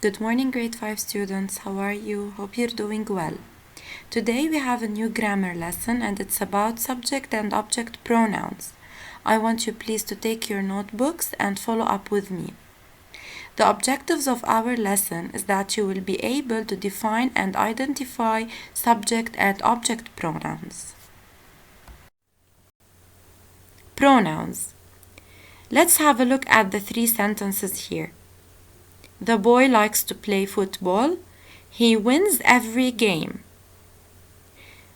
Good morning, grade 5 students. How are you? Hope you're doing well. Today we have a new grammar lesson and it's about subject and object pronouns. I want you please to take your notebooks and follow up with me. The objectives of our lesson is that you will be able to define and identify subject and object pronouns. Pronouns. Let's have a look at the three sentences here. The boy likes to play football. He wins every game.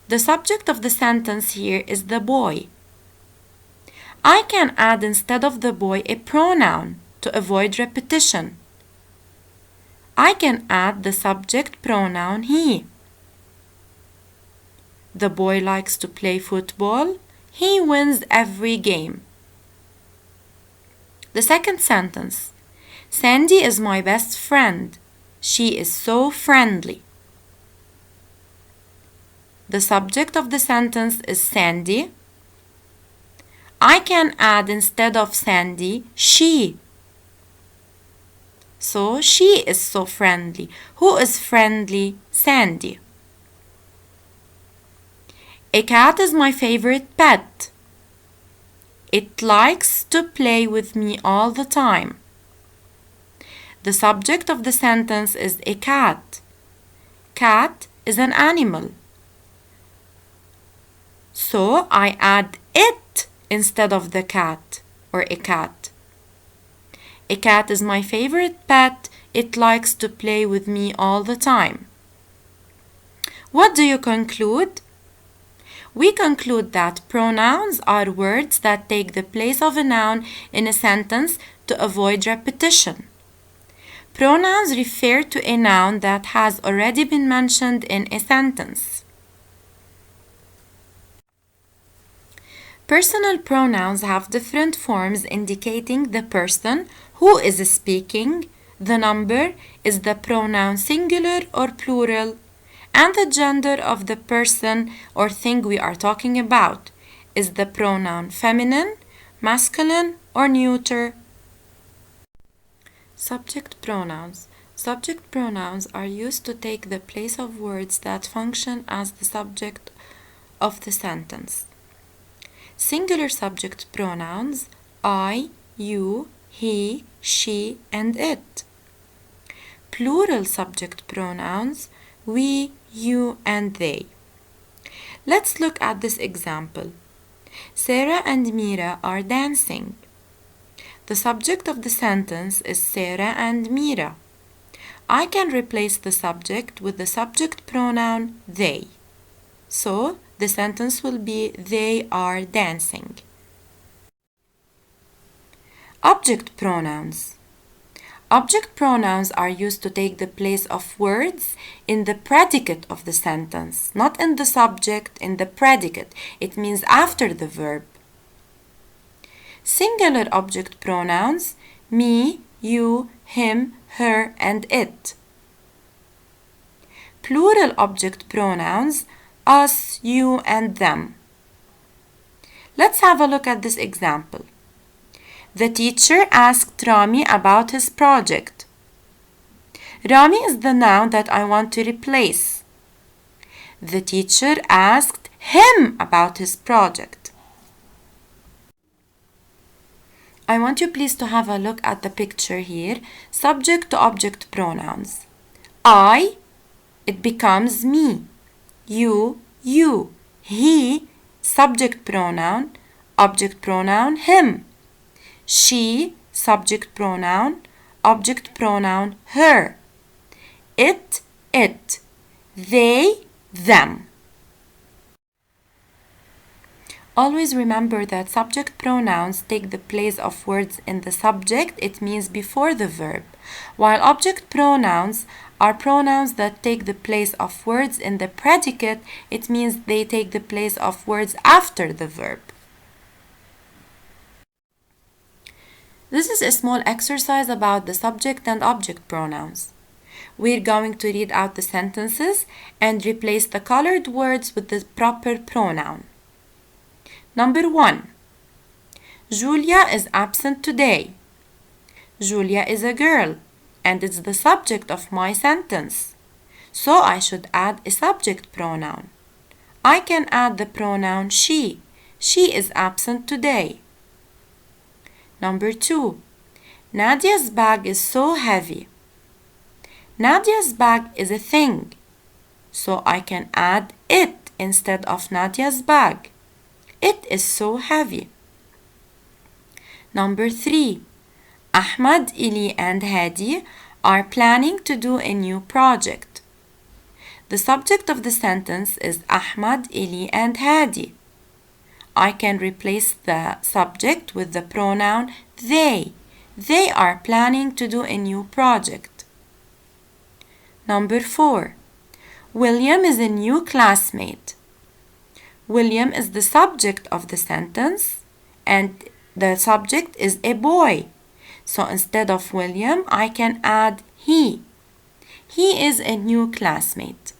The subject of the sentence here is the boy. I can add instead of the boy a pronoun to avoid repetition. I can add the subject pronoun he. The boy likes to play football. He wins every game. The second sentence. Sandy is my best friend. She is so friendly. The subject of the sentence is Sandy. I can add instead of Sandy, she. So, she is so friendly. Who is friendly? Sandy. A cat is my favorite pet. It likes to play with me all the time. The subject of the sentence is a cat. Cat is an animal. So I add it instead of the cat or a cat. A cat is my favorite pet. It likes to play with me all the time. What do you conclude? We conclude that pronouns are words that take the place of a noun in a sentence to avoid repetition. Pronouns refer to a noun that has already been mentioned in a sentence. Personal pronouns have different forms indicating the person who is speaking, the number is the pronoun singular or plural, and the gender of the person or thing we are talking about is the pronoun feminine, masculine, or neuter. Subject pronouns. Subject pronouns are used to take the place of words that function as the subject of the sentence. Singular subject pronouns I, you, he, she, and it. Plural subject pronouns we, you, and they. Let's look at this example. Sarah and Mira are dancing. The subject of the sentence is Sarah and Mira. I can replace the subject with the subject pronoun they. So, the sentence will be they are dancing. Object pronouns. Object pronouns are used to take the place of words in the predicate of the sentence, not in the subject, in the predicate. It means after the verb. Singular object pronouns me, you, him, her, and it. Plural object pronouns us, you, and them. Let's have a look at this example. The teacher asked Rami about his project. Rami is the noun that I want to replace. The teacher asked him about his project. I want you please to have a look at the picture here. Subject to object pronouns. I, it becomes me. You. He, subject pronoun, object pronoun him. She, subject pronoun, object pronoun her. It. They, them. Always remember that subject pronouns take the place of words in the subject, it means before the verb, while object pronouns are pronouns that take the place of words in the predicate, it means they take the place of words after the verb. This is a small exercise about the subject and object pronouns. We're going to read out the sentences and replace the colored words with the proper pronoun. Number 1. Julia is absent today. Julia is a girl. and it's the subject of my sentence. So I should add a subject pronoun. I can add the pronoun she. She is absent today. Number 2. Nadia's bag is so heavy. Nadia's bag is a thing, so I can add it instead of Nadia's bag. It is so heavy. Number 3. Ahmad, Ili, and Hadi are planning to do a new project. The subject of the sentence is Ahmad, Ili, and Hadi. I can replace the subject with the pronoun they. They are planning to do a new project. Number 4. William is a new classmate. William is the subject of the sentence and the subject is a boy. So instead of William, I can add he. He is a new classmate.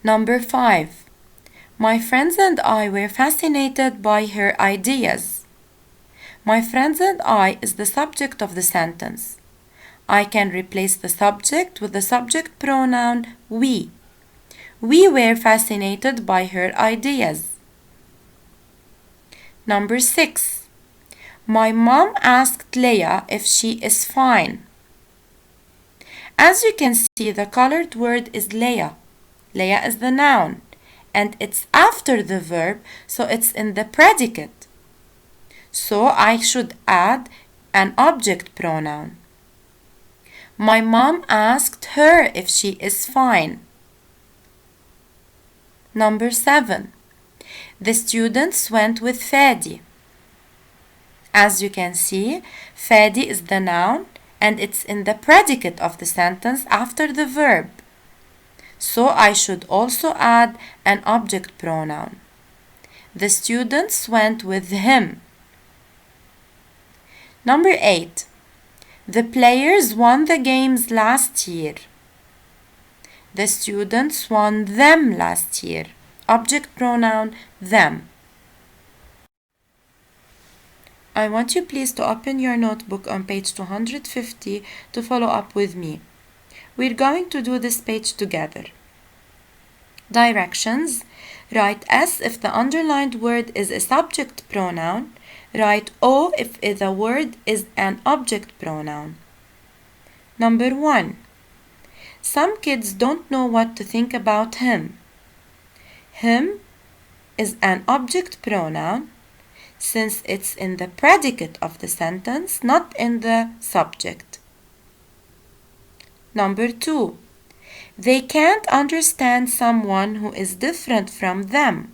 Number 5. My friends and I were fascinated by her ideas. My friends and I is the subject of the sentence. I can replace the subject with the subject pronoun we. We were fascinated by her ideas. Number 6. My mom asked Leah if she is fine. As you can see, the colored word is Leah. Leah is the noun, and it's after the verb, so it's in the predicate. So I should add an object pronoun. My mom asked her if she is fine. Number 7. The students went with Fadi. As you can see, Fadi is the noun and it's in the predicate of the sentence after the verb. So I should also add an object pronoun. The students went with him. Number 8. The players won the games last year. The students won them last year. Object pronoun them. I want you please to open your notebook on page 250 to follow up with me. We're going to do this page together. Directions. Write S if the underlined word is a subject pronoun. Write O if the word is an object pronoun. Number 1. Some kids don't know what to think about him. Him is an object pronoun since it's in the predicate of the sentence, not in the subject. Number 2. They can't understand someone who is different from them.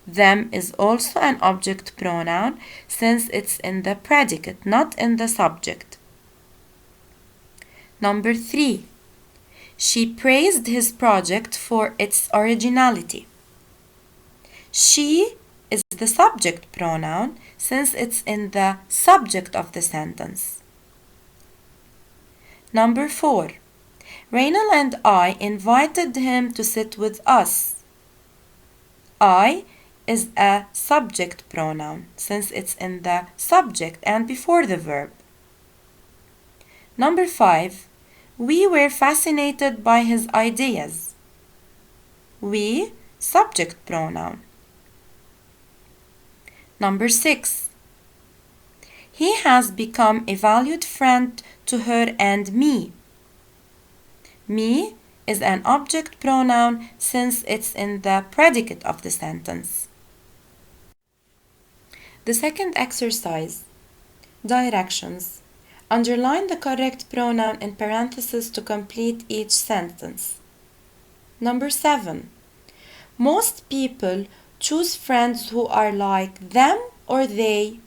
Them is also an object pronoun since it's in the predicate, not in the subject. Number 3. She praised his project for its originality. She is the subject pronoun since it's in the subject of the sentence. Number 4. Reynal and I invited him to sit with us. I is a subject pronoun since it's in the subject and before the verb. Number 5. We were fascinated by his ideas. We, subject pronoun. Number 6. He has become a valued friend to her and me. Me is an object pronoun since it's in the predicate of the sentence. The second exercise. Directions. Underline the correct pronoun in parentheses to complete each sentence. Number 7. Most people choose friends who are like them or they.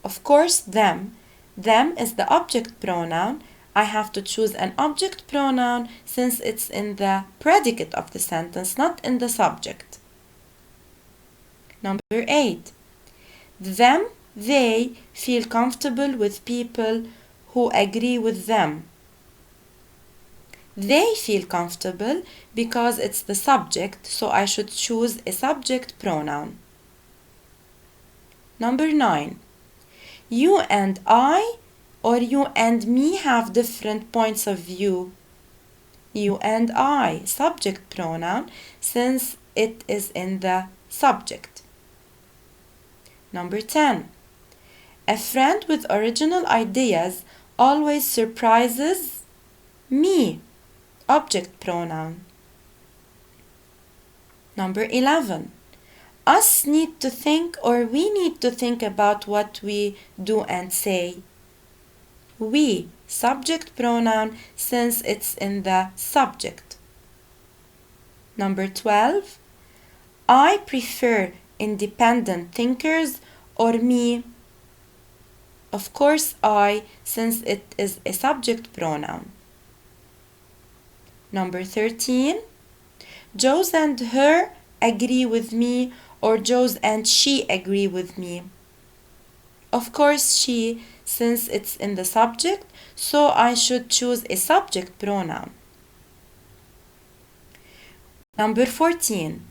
Of course, them. Them is the object pronoun. I have to choose an object pronoun since it's in the predicate of the sentence, not in the subject. Number 8. Them, they feel comfortable with people who agree with them. They feel comfortable because it's the subject, so I should choose a subject pronoun. Number 9. You and I or you and me have different points of view. You and I, subject pronoun, since it is in the subject. Number 10. A friend with original ideas always surprises me, object pronoun. Number 11. Us need to think or we need to think about what we do and say. We, subject pronoun, since it's in the subject. Number 12. I prefer independent thinkers or me. Of course I, since it is a subject pronoun. Number 13. Joe's and her agree with me or Joe's and she agree with me. Of course she, since it's in the subject, so I should choose a subject pronoun. Number 14.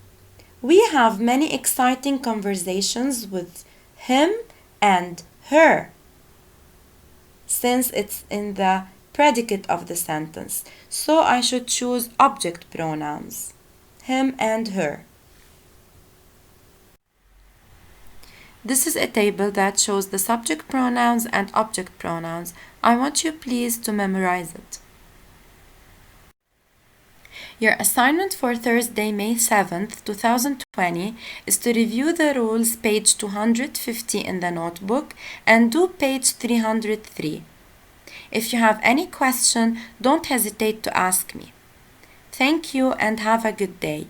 We have many exciting conversations with him and her, since it's in the predicate of the sentence, so I should choose object pronouns, him and her. This is a table that shows the subject pronouns and object pronouns. I want you please to memorize it. Your assignment for Thursday, May 7th, 2020 is to review the rules page 250 in the notebook and do page 303. If you have any question, don't hesitate to ask me. Thank you and have a good day.